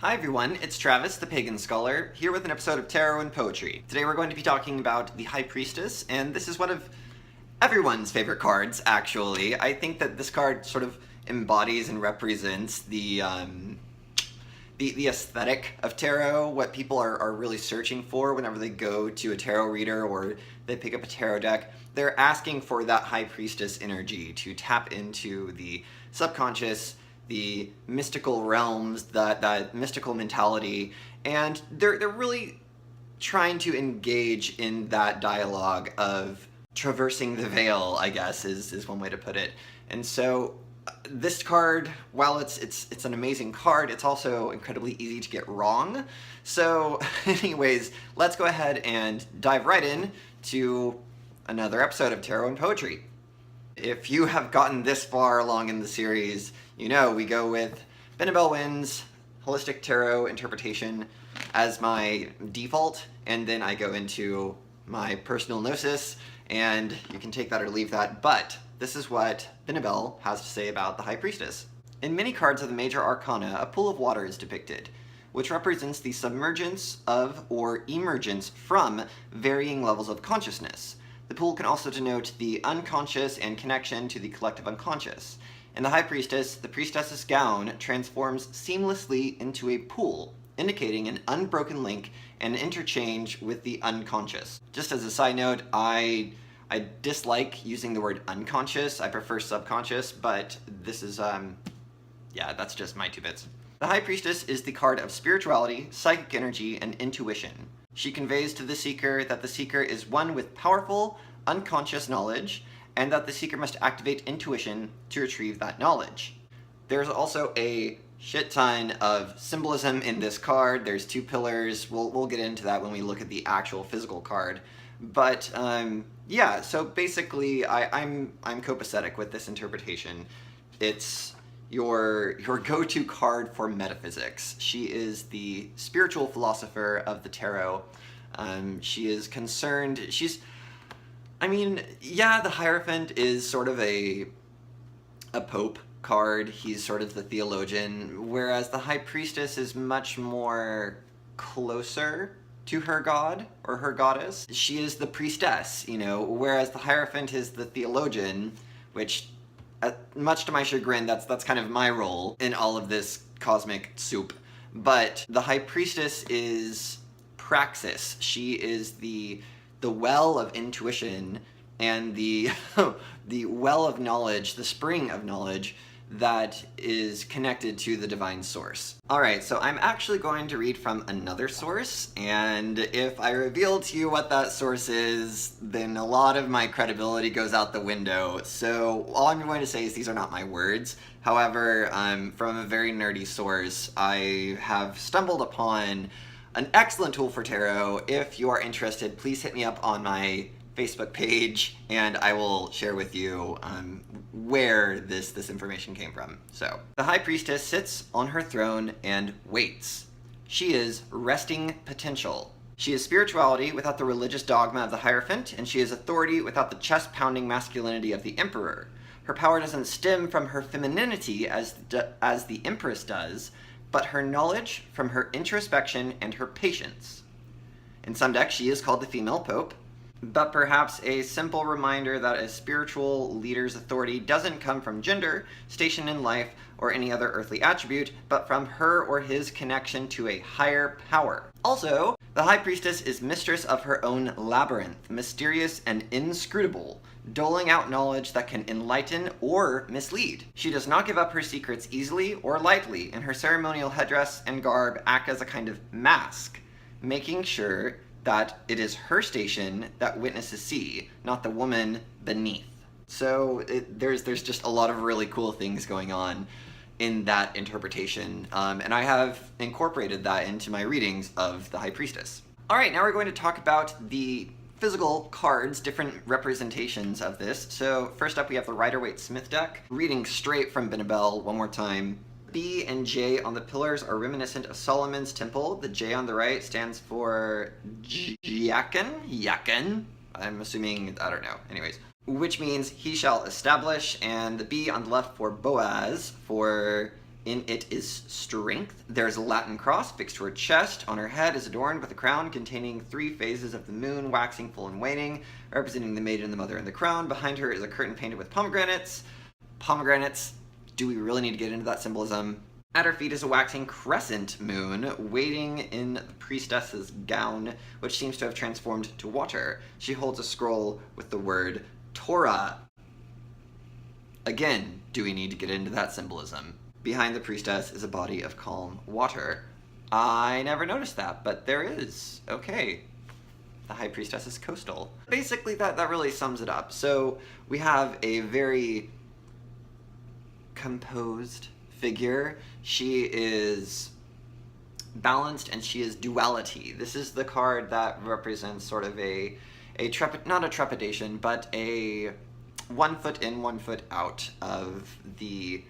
Hi everyone, it's Travis, the Pagan Scholar, here with an episode of Tarot and Poetry. Today we're going to be talking about the High Priestess, and this is one of everyone's favorite cards, actually. I think that this card sort of embodies and represents the aesthetic of tarot, what people are really searching for whenever they go to a tarot reader or they pick up a tarot deck. They're asking for that High Priestess energy to tap into the subconscious, the mystical realms, that mystical mentality, and they're really trying to engage in that dialogue of traversing the veil, I guess, is one way to put it. And so this card, while it's an amazing card, it's also incredibly easy to get wrong. So anyways, let's go ahead and dive right in to another episode of Tarot and Poetry. If you have gotten this far along in the series, you know we go with Benebell Wynn's Holistic Tarot Interpretation as my default, and then I go into my personal gnosis, and you can take that or leave that, but this is what Benebell has to say about the High Priestess. In many cards of the major arcana, a pool of water is depicted, which represents the submergence of or emergence from varying levels of consciousness. The pool can also denote the unconscious and connection to the collective unconscious. In the High Priestess, the priestess's gown transforms seamlessly into a pool, indicating an unbroken link and interchange with the unconscious. Just as a side note, I dislike using the word unconscious. I prefer subconscious, but this is, yeah, that's just my 2 bits. The High Priestess is the card of spirituality, psychic energy, and intuition. She conveys to the seeker that the seeker is one with powerful, unconscious knowledge, and that the seeker must activate intuition to retrieve that knowledge. There's also a shit ton of symbolism in this card. There's 2 pillars. We'll get into that when we look at the actual physical card. But yeah, so basically I'm copacetic with this interpretation. It's your go-to card for metaphysics. She is the spiritual philosopher of the tarot. She is concerned, I mean, yeah, the Hierophant is sort of a pope card. He's sort of the theologian, whereas the High Priestess is much more closer to her god or her goddess. She is the priestess, you know, whereas the Hierophant is the theologian, which, much to my chagrin, that's kind of my role in all of this cosmic soup. But the High Priestess is praxis. She is the well of intuition and the the well of knowledge, the spring of knowledge that is connected to the divine source. Alright, so I'm actually going to read from another source, and if I reveal to you what that source is, then a lot of my credibility goes out the window. So all I'm going to say is these are not my words. However, from a very nerdy source, I have stumbled upon an excellent tool for tarot. If you are interested, please hit me up on my Facebook page, and I will share with you where this information came from. So, the High Priestess sits on her throne and waits. She is resting potential. She is spirituality without the religious dogma of the Hierophant, and she is authority without the chest-pounding masculinity of the Emperor. Her power doesn't stem from her femininity as the Empress does, but her knowledge from her introspection and her patience. In some decks, she is called the Female Pope, but perhaps a simple reminder that a spiritual leader's authority doesn't come from gender, station in life, or any other earthly attribute, but from her or his connection to a higher power. Also, the High Priestess is mistress of her own labyrinth, mysterious and inscrutable, doling out knowledge that can enlighten or mislead. She does not give up her secrets easily or lightly, and her ceremonial headdress and garb act as a kind of mask, making sure that it is her station that witnesses see, not the woman beneath. So there's just a lot of really cool things going on in that interpretation, and I have incorporated that into my readings of the High Priestess. Alright, now we're going to talk about the physical cards, different representations of this. So first up we have the Rider-Waite-Smith deck. Reading straight from Benebell one more time. B and J on the pillars are reminiscent of Solomon's temple. The J on the right stands for Yakin. I'm assuming, I don't know. Anyways, which means he shall establish, and the B on the left for Boaz, for In it is strength. There's a Latin cross fixed to her chest. On her head is adorned with a crown containing 3 phases of the moon, waxing, full, and waning, representing the maiden, the mother, and the crown. Behind her is a curtain painted with pomegranates. Pomegranates, do we really need to get into that symbolism? At her feet is a waxing crescent moon, waiting in the priestess's gown, which seems to have transformed to water. She holds a scroll with the word Torah. Again, do we need to get into that symbolism? Behind the priestess is a body of calm water. I never noticed that, but there is. Okay. The High Priestess is coastal. Basically, that really sums it up. So we have a very composed figure. She is balanced and she is duality. This is the card that represents sort of not a trepidation, but a 1 foot in, 1 foot out of the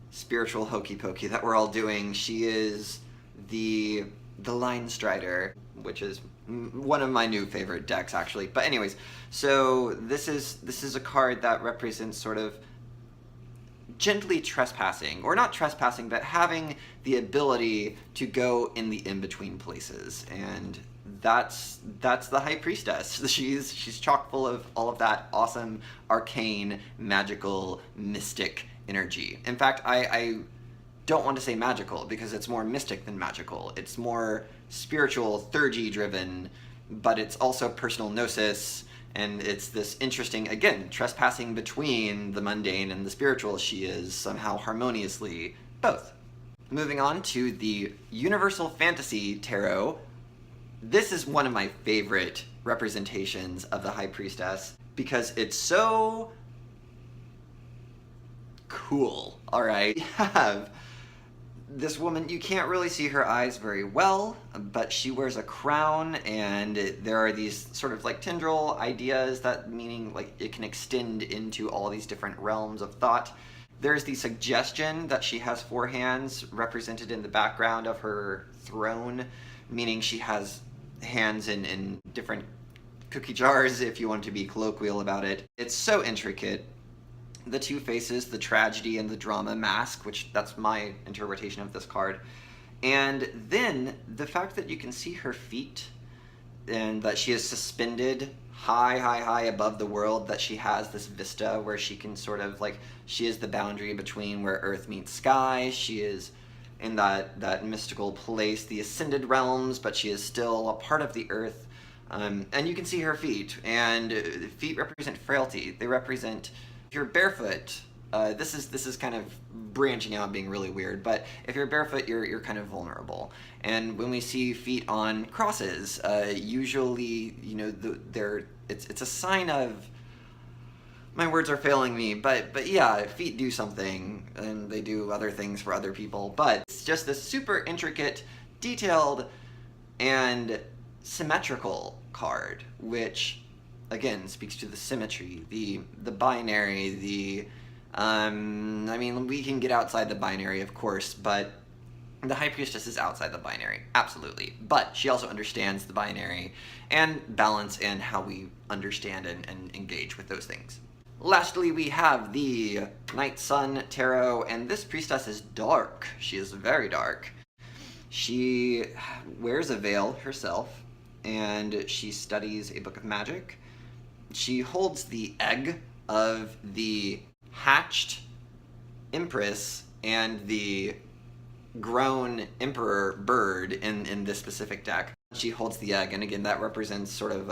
spiritual hokey pokey that we're all doing. She is the Line Strider, which is one of my new favorite decks, actually. But anyways, so this is a card that represents sort of gently trespassing, or not trespassing, but having the ability to go in the in-between places, and that's the High Priestess. She's chock full of all of that awesome, arcane, magical, mystic energy. In fact, I don't want to say magical, because it's more mystic than magical. It's more spiritual, theurgy driven, but it's also personal gnosis, and it's this interesting, again, trespassing between the mundane and the spiritual. She is somehow harmoniously both. Moving on to the Universal Fantasy Tarot. This is one of my favorite representations of the High Priestess, because it's so cool, alright? We have this woman, you can't really see her eyes very well, but she wears a crown, and there are these sort of like tendril ideas, that meaning like it can extend into all these different realms of thought. There's the suggestion that she has 4 hands represented in the background of her throne, meaning she has hands in different cookie jars, if you want to be colloquial about it. It's so intricate. The 2 faces, the tragedy and the drama mask, which that's my interpretation of this card. And then the fact that you can see her feet, and that she is suspended high above the world, that she has this vista where she can sort of like, she is the boundary between where earth meets sky. She is in that mystical place, the ascended realms, but she is still a part of the earth. And you can see her feet, and feet represent frailty. They represent, if you're barefoot, this is kind of branching out, being really weird, but if you're barefoot, you're kind of vulnerable. And when we see feet on crosses, usually, you know, it's a sign of, my words are failing me, but yeah, feet do something, and they do other things for other people, but it's just this super intricate, detailed, and symmetrical card, which again speaks to the symmetry, the binary, I mean, we can get outside the binary, of course, but the High Priestess is outside the binary, absolutely. But she also understands the binary and balance and how we understand and engage with those things. Lastly, we have the Night Sun Tarot, and this priestess is dark. She is very dark. She wears a veil herself, and she studies a book of magic. She holds the egg of the hatched Empress and the grown Emperor bird in this specific deck. She holds the egg, and again, that represents sort of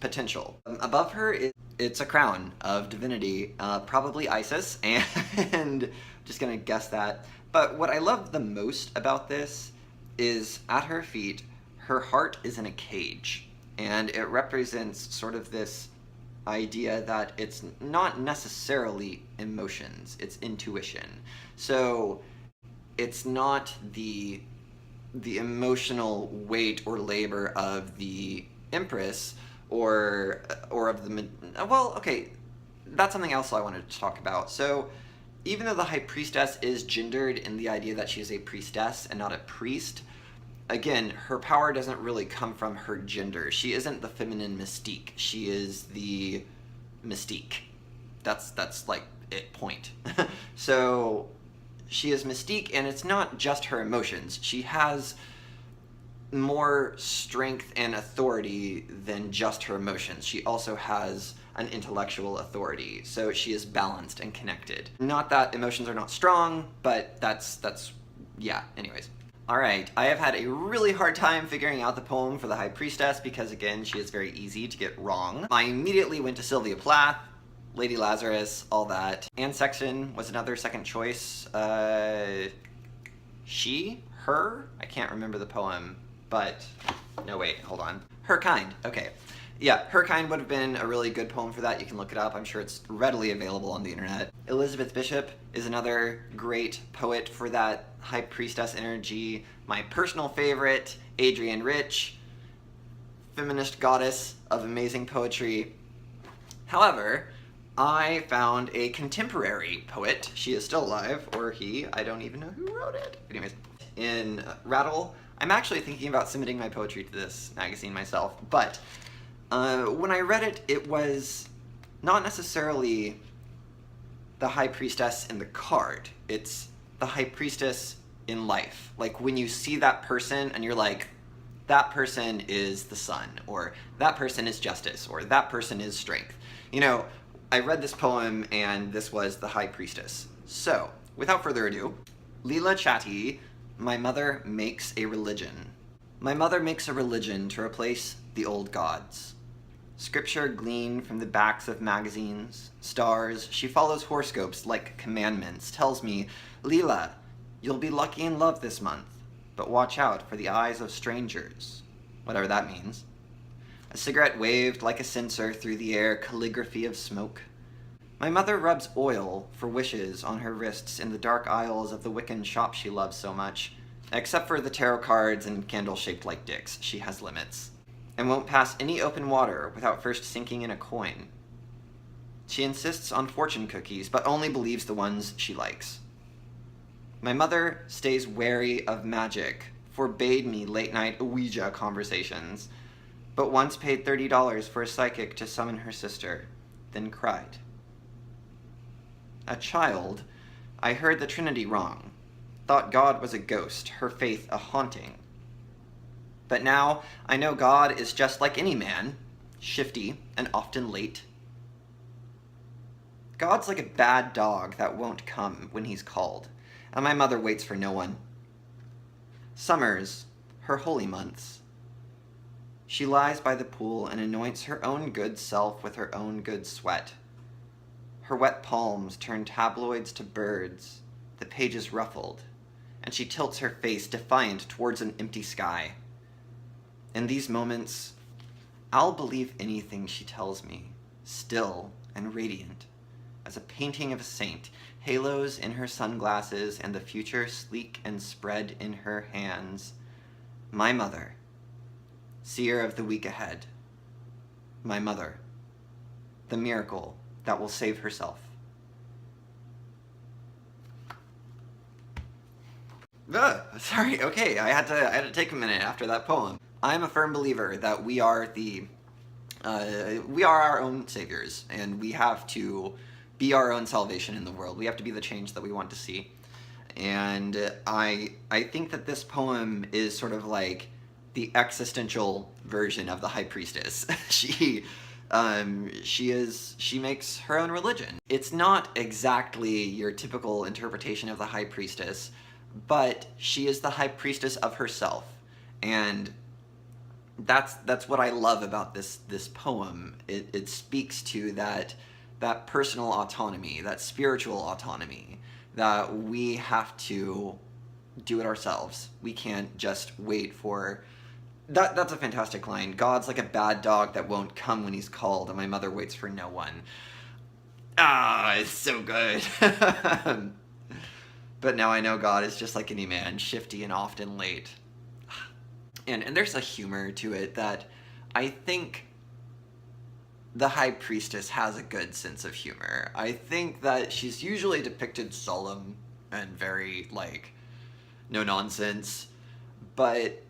potential. Above her, it's a crown of divinity, probably Isis, and just gonna guess that. But what I love the most about this is at her feet, her heart is in a cage, and it represents sort of this idea that it's not necessarily emotions, it's intuition. So it's not the emotional weight or labor of the Empress or of the, well, okay, that's something else I wanted to talk about. So even though the High Priestess is gendered in the idea that she's a priestess and not a priest, again, her power doesn't really come from her gender. She isn't the feminine mystique. She is the mystique. That's like it, point. So she is Mystique, and it's not just her emotions. She has more strength and authority than just her emotions. She also has an intellectual authority, so she is balanced and connected. Not that emotions are not strong, but that's yeah, anyways. Alright, I have had a really hard time figuring out the poem for the High Priestess because, again, she is very easy to get wrong. I immediately went to Sylvia Plath, Lady Lazarus, all that. Anne Sexton was another second choice. She? Her? I can't remember the poem, but... no, wait, hold on. Her Kind, okay. Yeah, Her Kind would have been a really good poem for that. You can look it up. I'm sure it's readily available on the internet. Elizabeth Bishop is another great poet for that High Priestess energy. My personal favorite, Adrienne Rich, feminist goddess of amazing poetry. However, I found a contemporary poet. She is still alive, or he. I don't even know who wrote it. Anyways, in Rattle, I'm actually thinking about submitting my poetry to this magazine myself, but when I read it, it was not necessarily the High Priestess in the card. It's the High Priestess in life. Like, when you see that person and you're like, that person is the sun, or that person is justice, or that person is strength. You know, I read this poem and this was the High Priestess. So, without further ado, Leela Chatty, My Mother Makes a Religion. My mother makes a religion to replace the old gods. Scripture gleaned from the backs of magazines, stars, she follows horoscopes like commandments, tells me, Leela, you'll be lucky in love this month, but watch out for the eyes of strangers, whatever that means. A cigarette waved like a censer through the air, calligraphy of smoke. My mother rubs oil for wishes on her wrists in the dark aisles of the Wiccan shop she loves so much. Except for the tarot cards and candles shaped like dicks, she has limits, and won't pass any open water without first sinking in a coin. She insists on fortune cookies, but only believes the ones she likes. My mother stays wary of magic, forbade me late-night Ouija conversations, but once paid $30 for a psychic to summon her sister, then cried. A child, I heard the Trinity wrong, thought God was a ghost, her faith a haunting. But now I know God is just like any man, shifty and often late. God's like a bad dog that won't come when he's called, and my mother waits for no one. Summers, her holy months. She lies by the pool and anoints her own good self with her own good sweat. Her wet palms turn tabloids to birds, the pages ruffled, and she tilts her face defiant towards an empty sky. In these moments, I'll believe anything she tells me, still and radiant, as a painting of a saint, halos in her sunglasses and the future sleek and spread in her hands. My mother, seer of the week ahead. My mother, the miracle that will save herself. Sorry, okay, I had to take a minute after that poem. I'm a firm believer that we are our own saviors, and we have to be our own salvation in the world. We have to be the change that we want to see. And I think that this poem is sort of like the existential version of the High Priestess. She makes her own religion. It's not exactly your typical interpretation of the High Priestess, but she is the High Priestess of herself. And that's what I love about this poem. It speaks to that personal autonomy, that spiritual autonomy, that we have to do it ourselves. We can't just wait for... That's a fantastic line. God's like a bad dog that won't come when he's called, and my mother waits for no one. Ah, it's so good. But now I know God is just like any man, shifty and often late. And there's a humor to it that I think the High Priestess has a good sense of humor. I think that she's usually depicted solemn and very, like, no nonsense, but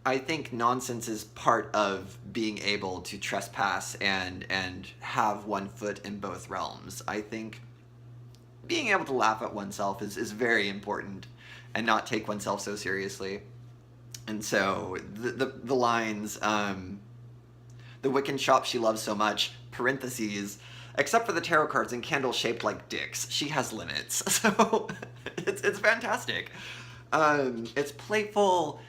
I think nonsense is part of being able to trespass and have one foot in both realms. I think being able to laugh at oneself is very important and not take oneself so seriously. And so the lines, the Wiccan shop she loves so much, parentheses, except for the tarot cards and candles shaped like dicks, she has limits. So it's fantastic. It's playful,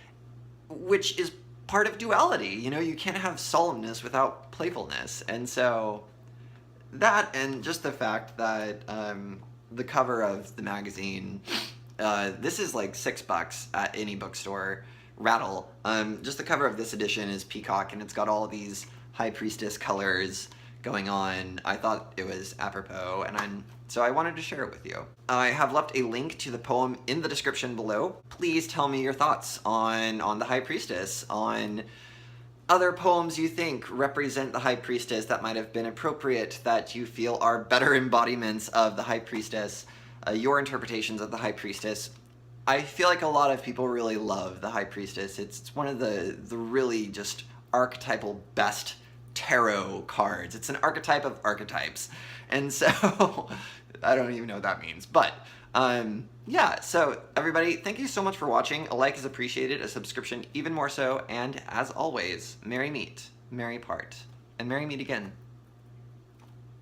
which is part of duality. You know, you can't have solemnness without playfulness. And so that, and just the fact that the cover of the magazine, this is like $6 at any bookstore. Rattle. Just the cover of this edition is peacock, and it's got all these High Priestess colors going on. I thought it was apropos, and so I wanted to share it with you. I have left a link to the poem in the description below. Please tell me your thoughts on the High Priestess, on other poems you think represent the High Priestess that might have been appropriate, that you feel are better embodiments of the High Priestess, your interpretations of the High Priestess. I feel like a lot of people really love the High Priestess. It's one of the really just archetypal best tarot cards. It's an archetype of archetypes. And so, I don't even know what that means. But, yeah, so everybody, thank you so much for watching. A like is appreciated, a subscription even more so, and as always, merry meet, merry part, and merry meet again.